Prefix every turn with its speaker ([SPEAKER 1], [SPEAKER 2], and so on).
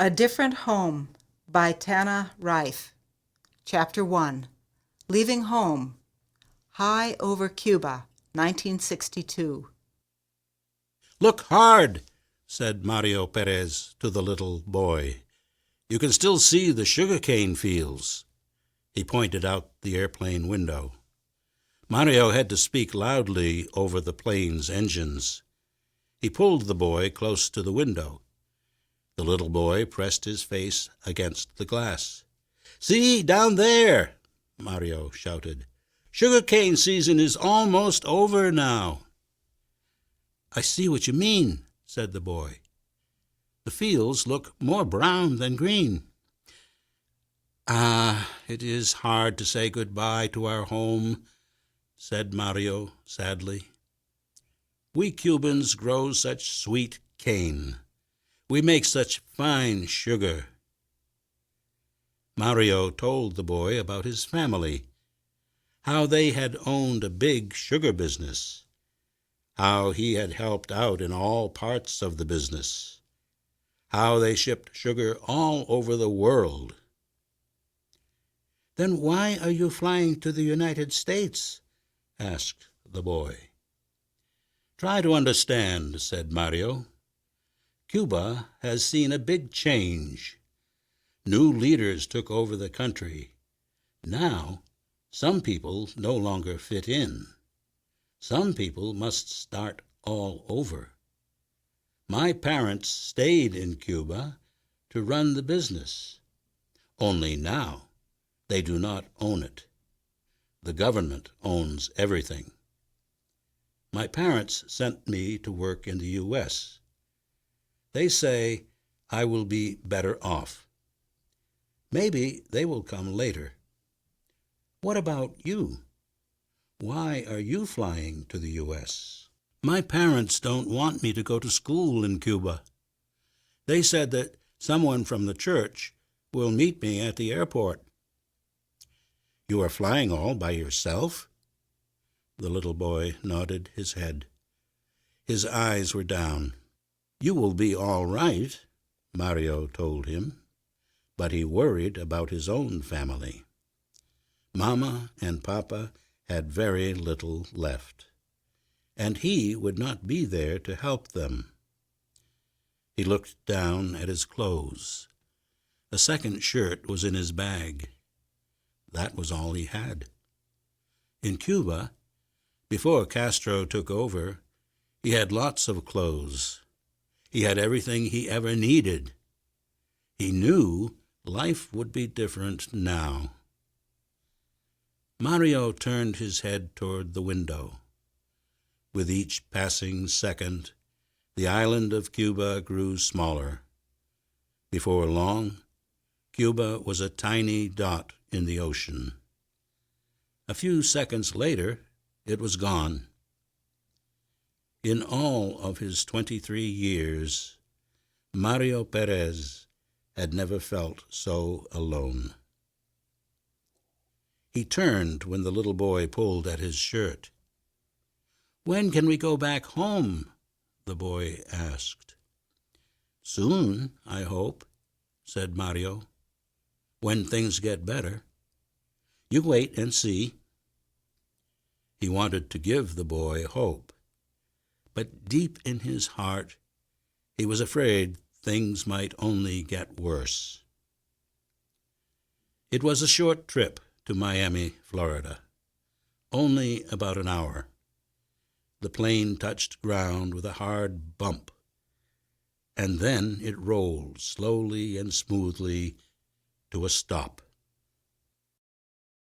[SPEAKER 1] A Different Home by Tana Reiff. Chapter 1. Leaving Home. High over Cuba, 1962.
[SPEAKER 2] "Look hard," said Mario Perez to the little boy. "You can still see the sugarcane fields." He pointed out the airplane window. Mario had to speak loudly over the plane's engines. He pulled the boy close to the window. The little boy pressed his face against the glass. "See, down there," Mario shouted. "Sugarcane season is almost over now." "I see what you mean," said the boy. "The fields look more brown than green." "Ah, it is hard to say goodbye to our home," said Mario sadly. "We Cubans grow such sweet cane. We make such fine sugar." Mario told the boy about his family, how they had owned a big sugar business, how he had helped out in all parts of the business, how they shipped sugar all over the world. "Then why are you flying to the United States?" asked the boy. "Try to understand," said Mario. "Cuba has seen a big change. New leaders took over the country. Now, some people no longer fit in. Some people must start all over. My parents stayed in Cuba to run the business. Only now they do not own it. The government owns everything. My parents sent me to work in the U.S. They say I will be better off. Maybe they will come later. What about you? Why are you flying to the U.S.? My parents don't want me to go to school in Cuba. They said that someone from the church will meet me at the airport." "You are flying all by yourself?" The little boy nodded his head. His eyes were down. "You will be all right," Mario told him, but he worried about his own family. Mama and Papa had very little left, and he would not be there to help them. He looked down at his clothes. A second shirt was in his bag. That was all he had. In Cuba, before Castro took over, he had lots of clothes. He had everything he ever needed. He knew life would be different now. Mario turned his head toward the window. With each passing second, the island of Cuba grew smaller. Before long, Cuba was a tiny dot in the ocean. A few seconds later, it was gone. In all of his 23 years, Mario Perez had never felt so alone. He turned when the little boy pulled at his shirt. "When can we go back home?" the boy asked. "Soon, I hope," said Mario. "When things get better. You wait and see." He wanted to give the boy hope, but deep in his heart, he was afraid things might only get worse. It was a short trip to Miami, Florida, only about an hour. The plane touched ground with a hard bump, and then it rolled slowly and smoothly to a stop.